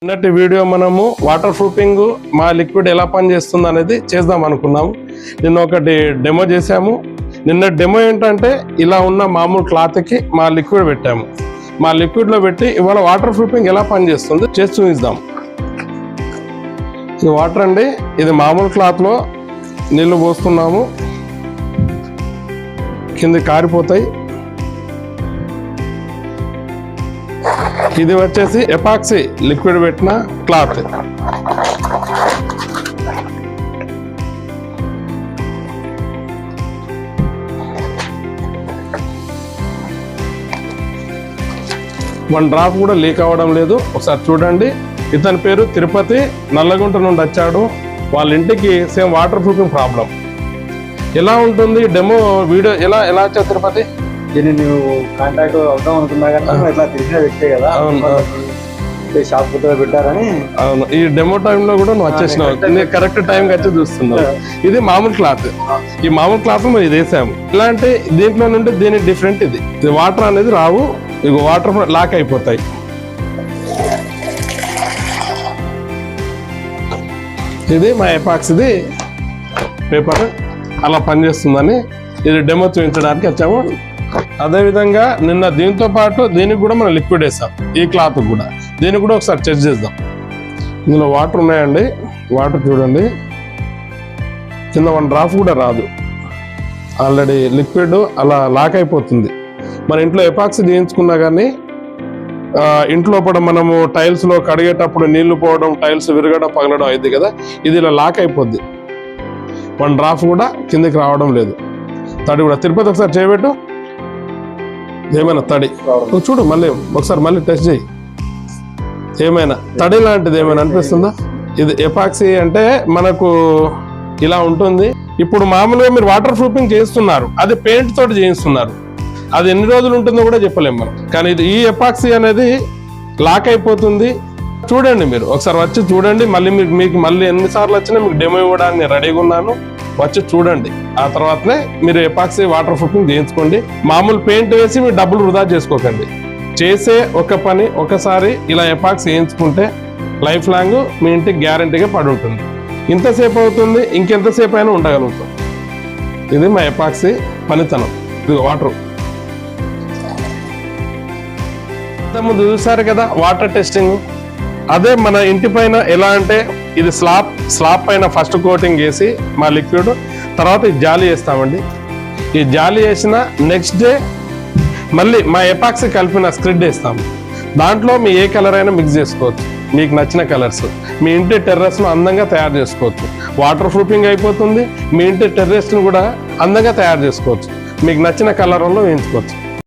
నిన్నటి వీడియో మనము water proofing మా లిక్విడ్ ఎలా పనిచేస్తుంది అనేది చేద్దాం అనుకున్నాము. నిన్న ఒకటి డెమో చేసాము. నిన్న డెమో ఏంటంటే ఇలా ఉన్న మామూలు క్లాత్కి మా లిక్విడ్ పెట్టాము. మా లిక్విడ్లో పెట్టి ఇవాళ వాటర్ ప్రూఫింగ్ ఎలా పనిచేస్తుంది చేసి చూపిద్దాం. ఇది వాటర్ అండి. ఇది మామూలు క్లాత్లో నీళ్లు పోస్తున్నాము, కింద కారిపోతాయి. ఇది వచ్చేసి ఎపాక్సీ లిక్విడ్ పెట్టిన క్లాత్. వన్ డ్రాప్ కూడా లీక్ అవ్వడం లేదు. ఒకసారి చూడండి. ఇతని పేరు తిరుపతి, నల్లగుంట నుండి వచ్చాడు. వాళ్ళ ఇంటికి సేమ్ వాటర్ ప్రూఫింగ్ ప్రాబ్లం. ఎలా ఉంటుంది డెమో వీడియో ఎలా వచ్చావు తిరుపతి? దీన్ని నువ్వు కాంటాక్ట్ అవుతాం అనుకున్నా కదా, ఇట్లా తెలిసిన వ్యక్తే కదా, షాప్ కొత్తగా పెట్టారని. అవును, ఈ డెమో టైంలో కూడా నువ్వు వచ్చేసినావు, కరెక్ట్ టైంకి వచ్చి చూస్తున్నావు. ఇది మామూలు క్లాత్. ఈ మామూలు క్లాత్ మనం ఇది వేసాము. ఇలాంటి దీంట్లో నుండి దీని డిఫరెంట్. ఇది వాటర్ అనేది రావు, ఇక వాటర్ లాక్ అయిపోతాయి. ఇది మా ఎపాక్సీది పేపర్ అలా పనిచేస్తుందని ఇది డెమో చూపించడానికి వచ్చాము. అదేవిధంగా నిన్న దీంతో పాటు దీనికి కూడా మనం లిక్విడ్ వేసాం. ఈ క్లాత్ కూడా దీనికి కూడా ఒకసారి చెక్ చేద్దాం. ఇందులో వాటర్ ఉన్నాయండి. వాటర్ చూడండి, కింద వన్ డ్రాప్ కూడా రాదు. ఆల్రెడీ లిక్విడ్ అలా లాక్ అయిపోతుంది. మన ఇంట్లో ఎపాక్సీ చేయించుకున్నా కానీ ఇంట్లో కూడా మనము టైల్స్లో కడిగేటప్పుడు నీళ్లు పోవడం, టైల్స్ విరగడం, పగలడం అయింది కదా, ఇది ఇలా లాక్ అయిపోద్ది. వన్ డ్రాప్ కూడా కిందకి రావడం లేదు. తడి కూడా తిరుపతి ఒకసారి చేయబెట్టు. ఏమైనా తడి నువ్వు చూడు, మళ్ళీ ఒకసారి మళ్ళీ టెస్ట్ చేయి. ఏమైనా తడి లాంటిది ఏమైనా అనిపిస్తుందా? ఇది ఎపాక్సీ అంటే మనకు ఇలా ఉంటుంది. ఇప్పుడు మామూలుగా మీరు వాటర్ ప్రూఫింగ్ చేస్తున్నారు, అది పెయింట్ తోటి చేయిస్తున్నారు. అది ఎన్ని రోజులు ఉంటుందో కూడా చెప్పలేము మనం. కానీ ఇది ఈ ఎపాక్సీ అనేది లాక్ అయిపోతుంది. చూడండి, మీరు ఒకసారి వచ్చి చూడండి. మళ్ళీ మీకు మళ్ళీ ఎన్నిసార్లు వచ్చినా మీకు డెమో ఇవ్వడానికి రెడీగా ఉన్నాను. వచ్చి చూడండి. ఆ తర్వాతనే మీరు ఎపాక్సీ వాటర్ ప్రూఫింగ్ చేయించుకోండి. మామూలు పెయింట్ వేసి మీరు డబ్బులు వృధా చేసుకోకండి. చేసే ఒక పని ఒకసారి ఇలా ఎపాక్సీ వేయించుకుంటే లైఫ్ లాంగ్ మీ ఇంటికి గ్యారంటీగా పడి ఉంటుంది. ఇంతసేపు అవుతుంది, ఇంకెంతసేపు అయినా ఉండగలుగుతాం. ఇది మా ఎపాక్సీ పనితనం. ఇది వాటర్. ముందు చూసారు కదా వాటర్ టెస్టింగ్. అదే మన ఇంటి పైన ఎలా అంటే ఇది స్లాబ్ పైన ఫస్ట్ కోటింగ్ వేసి మా లిక్విడ్, తర్వాత ఈ జాలి వేస్తామండి. ఈ జాలి వేసిన నెక్స్ట్ డే మళ్ళీ మా ఎపాక్సీ కలిపిన స్క్రిడ్ వేస్తాము. దాంట్లో మీ ఏ కలర్ అయినా మిక్స్ చేసుకోవచ్చు, మీకు నచ్చిన కలర్స్. మీ ఇంటి టెర్రస్ను అందంగా తయారు చేసుకోవచ్చు. వాటర్ ప్రూఫింగ్ అయిపోతుంది. మీ ఇంటి టెర్రస్ను కూడా అందంగా తయారు చేసుకోవచ్చు. మీకు నచ్చిన కలర్లో వేయించుకోవచ్చు.